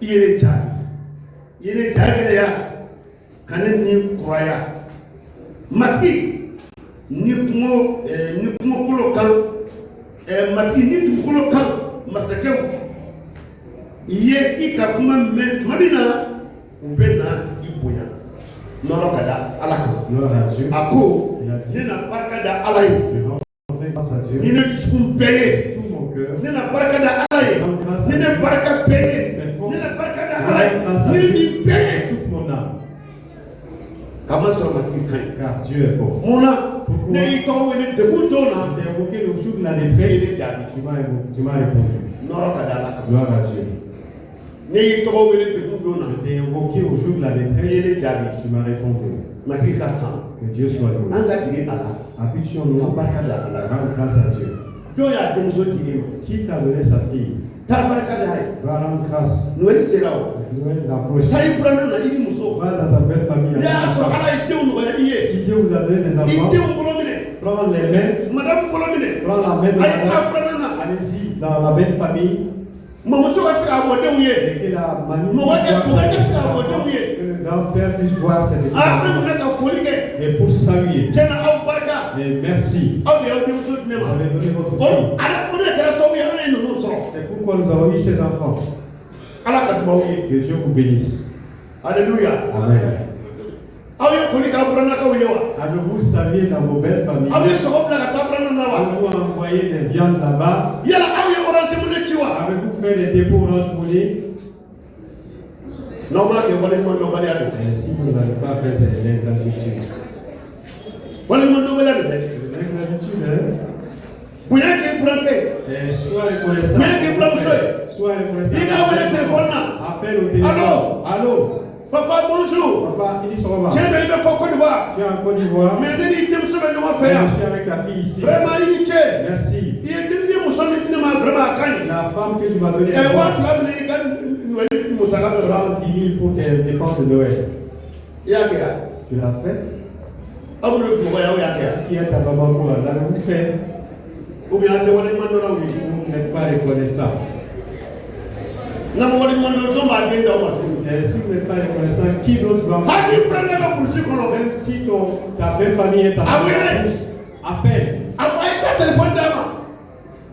i ye ne jaabi yene dageleya kane ni kuraya mati ni kumo kolo kan mati ni dugukolo kan masakɛw iye i ka kuma mɛn tuma min na u bɛ na i bonya nɔrɔ ka da ala kan a ko ne na barika da ala ye ni ne dusukun bɛɛ ye ne na barika da ala ye ni ne barika bɛɛ ye ne na barika da ala ye ni nin bɛɛ ye toute mon âme. kama sɔrɔ matigi ka ɲi Car Dieu est fort. mun na ne y'i tɔgɔ wele degun dɔw la J'ai évoqué le jour de la détresse. Tu m'as répondu. nɔrɔ ka da ala kan Gloire à Dieu. ne y'i tɔgɔ wele degun dɔw la J'ai évoqué au jour de la détresse. ne jaabi Tu m'as répondu. matigi ka kan Que Dieu soit loué. an lajigi a la Habituons-nous ka à barika da ala rendre grâce à Dieu. dɔw y'a denmuso di e ma Qui t'a donné sa fille taa barika da ye va rendre grâce. noɛli sera o Noël approche. taa i burannen na i ni muso Va dans ta belle famille. ne y'a sɔrɔ ala ye denw nɔgɔya i ye Si Dieu vous a donné des i enfants, denw bolo minɛ prends les mains, madamu bolo minɛ prends la main de a ye taa madame. burannen na Allez-y dans la belle famille. mamuso ka se k'a mɔdenw ye Et que la mamie Mɔgɔ kɛ puisse voir se ses ka enfants. mɔdenw ye Que le grand-père puisse voir ses a ne enfants. kun bɛ ka foli kɛ Et pour saluer. tiɲɛna aw barika Mais merci. aw de y'aw denmuso di ne Vous ma avez donné votre o fille. ala o de kɛra sababu ye an ye ninnu sɔrɔ C'est pourquoi nous avons eu ces enfants. ala ka dubaw ye Que Dieu vous bénisse. alléluia Amen. aw ye foli k'a burannakaw ye wa Avez-vous salué dans vos belles familles? aw ye sogo bila ka taa buranna na wa Avez-vous envoyé des viandes là-bas? yala aw ye orange money ci wa Avez-vous fait des dépôts Orange Money? n'aw m'a kɛ waleɲuman dɔnbaliya don Et si vous n'avez pas fait, c'est de l'ingratitude. waleɲuman dɔnbaliya don dɛ C'est de l'ingratitude, hein? bonya k'i burankɛ Et sois reconnaissant. Mais qui prend le feu? Sois reconnaissant. Il a ouvert le téléphone là. Appelle au téléphone. Allô? Allô? papa bonjour Papa, il dit son revoir. tiɲɛ bɛ i bɛ fɔ Côte d'Ivoire Tu es en Côte d'Ivoire. mais ne n'i denmuso bɛ ɲɔgɔn fɛ Je yan suis avec ta fille ici. vraiment i ni ce Merci. i ye denmisɛn muso min di ne ma vraiment a ka ɲi La femme que tu m'as donnée. waa fila minɛ i ka pour ça, comme ça. 10 000 pour tes dépenses de Noël. Il y a qui là? Tu l'as fait? Ah, vous le voyez, il y a qui là? Qui est ta maman pour la vous fait? Ou bien, tu vois les mains de la Vous n'êtes pas reconnaissant. Non, vous voyez les mains de la main. Et si vous n'êtes pas reconnaissant, qui d'autre va Ah, tu prends les mains pour le sucre, même si ta belle famille est en ah, oui, appelle. Envoyez ton téléphone d'âme.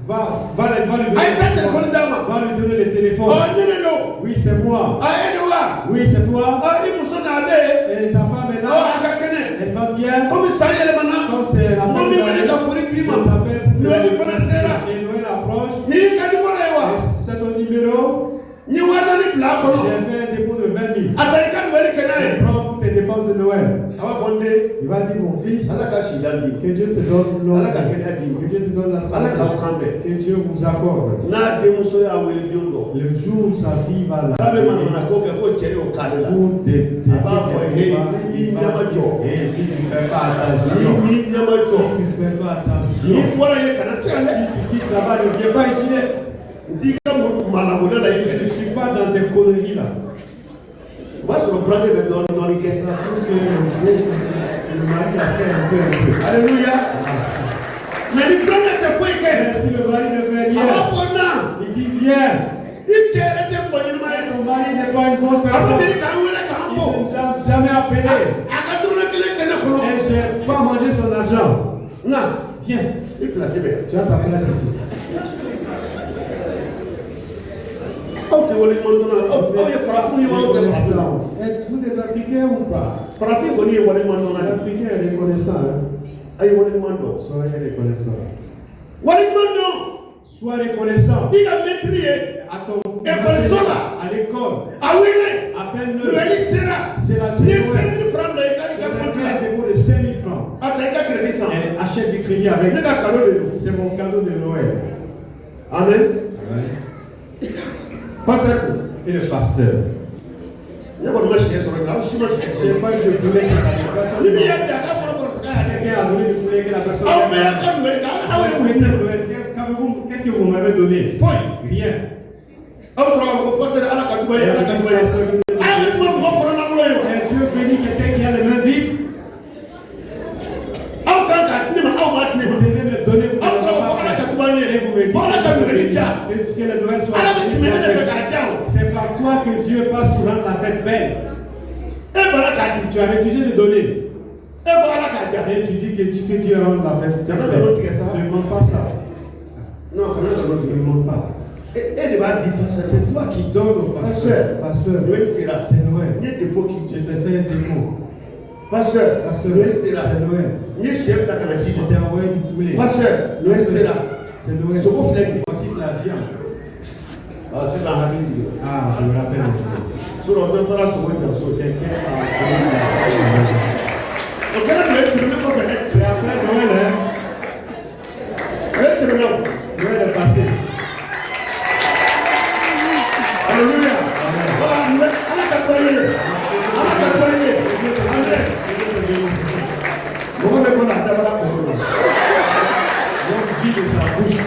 Va lui donner. Aïe, ton téléphone d'âme. Va lui donner le téléphone. Oh, non. Oui, c'est moi. Ah, Edouard. Oui, c'est toi. Ah, il me sonne à aller. Et ta femme est Oh, là. à Kakene. Elle va bien. Comme ça, il y a les manas. Comme c'est la Non, femme mais de on est l'année, dans Forêt Climat. je t'appelle pour Noël du français là. Et Noël approche. Ni Kadimora Ewa. C'est ton numéro. Ni Wana ni Bla Kono. J'ai fait un dépôt de 20 000. Ataika Noël Je Kenae. prends toutes tes dépenses de Noël. Awa Fondé. Il va dire, mon fils, Alaka Shidaldi. que Dieu te donne l'ordre. Alaka Kenadi. Que Dieu te donne la Alaka santé. Okambe. Que Dieu vous accorde. Na Demuso ya Wele Diondo. Le jour où sa fille va là. Kabe Mana Koke Ko Chere Okadela. Pour te Aba Foye. Ni Nyamajo. Et si tu ne fais pas attention. Ni Nyamajo. Si tu ne fais pas attention. Ni Wara Ye Kanasi Si Ale. tu quittes là-bas, ne viens pas ici. Ndika Malagola la Je ne Ife. suis pas dans tes conneries là. Va sur le plan de dans les Ça caisses. prouve que le mari a fait un peu. Alléluia. Mais il prend tes fouilles. Mais si le mari ne fait rien, Awa Fona. il dit viens. Il tient tes moyens de maïs. Ton mari n'est pas une bonne Awa personne. Dini Kawela Il Kampo. ne t'a jamais appelé. Akadrona Kele Kele Kono. Et je n'ai pas mangé son argent. Na. Viens, Il place bien. tu as ta place ici. Ok, wale mandona. Oh, il frappe ni wale Reconnaissant. Êtes-vous des Africains ou pas? frappe koni wale mandona. L'Africain est reconnaissant. Hein? Ay wale mando. Soyez reconnaissant. Wale mando. Sois reconnaissant. Il a maîtrisé. À ton Reconnaissant là. à l'école. Ah oui, mais. Appelle-le. Le sera. C'est la Ni Noël. 5 000 francs de Je Eka vais Eka faire un Eka. dépôt de 5 000 francs. Ataika crédit sans. Et achète du crédit avec. Ne ka cadeau de nous. C'est mon cadeau de Noël. Amen. Pasteur. Et le pasteur. Ne ko ma chier sur le là. Si ma Je chier. n'ai pas eu de poulet cette année. Personne Ni ne bi m'a- ya ta ka ko ko ka. Quelqu'un a donné du poulet que la personne. Ah mais ka me ka. Ah Ah oui, oui, oui. qu'est-ce que vous m'avez donné? Foi. Rien. Ah vous trouvez ko pasteur ala ka dubai ala ka dubai. Ah mais moi moi ko na mo yo. Et Dieu bénit quelqu'un qui a les mains vides. Aw kan ka ni ma aw ma ni Vous ma. devez me donner pour Aw ne ko ko ala ka dubai ni. vous me dites Ko ala ka me ni ja. que le Noël soit. Ala ka me ni de ka ja. C'est par toi que Dieu passe pour rendre la fête belle. E bala ka di. Tu as refusé de donner. E ko ala ka ja. Et tu dis que Dieu rende la fête Il y en a belle. d'autres qui font ça. Ne demande pas ça. Non, kana ka no Ne ti. demande pas. E de ba di pasteur. C'est toi qui donnes au pasteur. Pasteur, Noël sera. c'est Noël. Ni de po ki. Je te fais un démon. Pasteur. Pasteur, Noël c'est sera. Noël. Ni chef da kana Je ji. t'ai envoyé du poulet. Pasteur. Noël sera. C'est Noël. Soko flek. Voici de la viande. Ah c'est ça hakili ti. Ah, je me rappelle. Sura do tora soko ja so. Quelqu'un a donné la viande. O kana Noël ti me ko fele. C'est après Noël, hein? Noël ti me no. Noël est passé. Alléluia. Voilà, Noël ala ka koye. Ala ka koye. Amen. Mo me ko na da bala ko. Donc, vide sa bouche.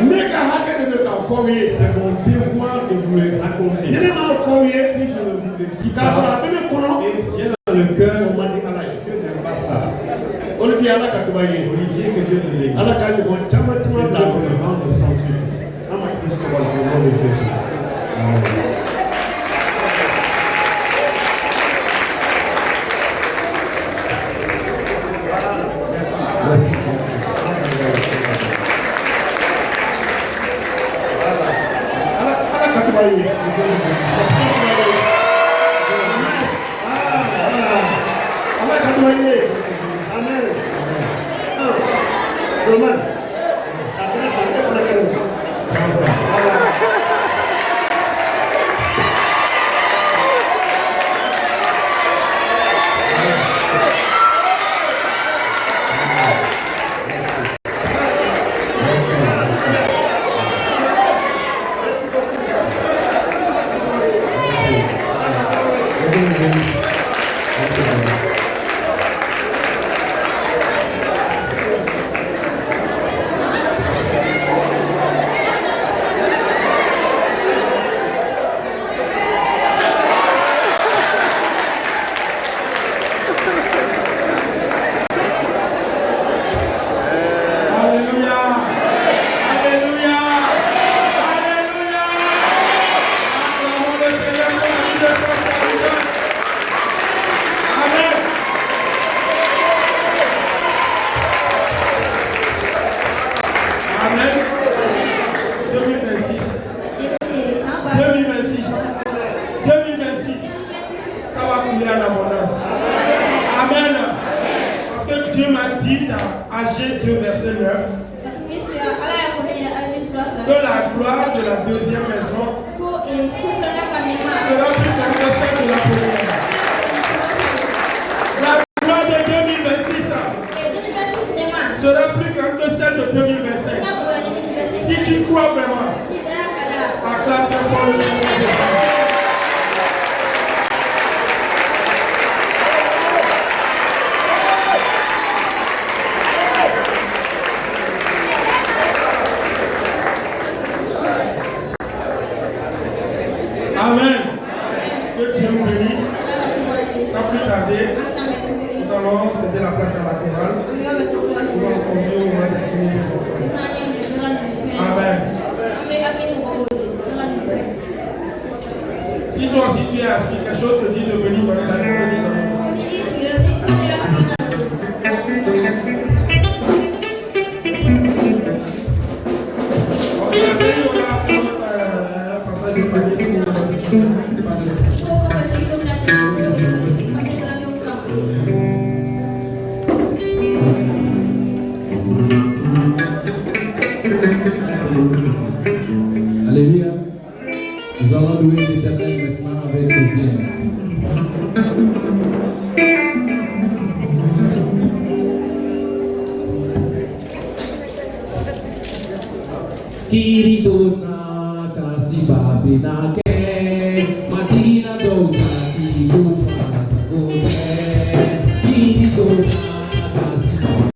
Ne ka hake de ka foye. C'est mon devoir de vous le raconter. Ni ma foye. Si je ne vous le dis Ka fara pas, be ne kono. et si j'ai dans le cœur, O ma di ala. je n'aime pas ça. Olivier ala ka tubaye. Olivier, que Dieu te l'église. Ala ka ni ko chama Que chama Dieu da ko. te le rende centuple. Ama Kristo ba Au nom de Jésus. Amen. Merci, ala ka tubaye. Ala ka tubaye. Amen. Roman. Akara ka ko na ka. dit dans Agé 2, verset 9, que la gloire de la deuxième maison sera plus grande que celle de la première. La gloire de 2026 sera plus grande que celle de 2025. Si tu crois vraiment, acclame très fort le Seigneur. Amen. Que Dieu nous bénisse. Sans plus tarder, nous allons céder la place à la chorale. Nous allons conduire au moment d'intimité des enfants. Amen. Si toi aussi tu es assis, quelque chose te dit de venir donner la gloire. Alléluia. Nous allons louer l'Éternel maintenant avec le bien. Kirito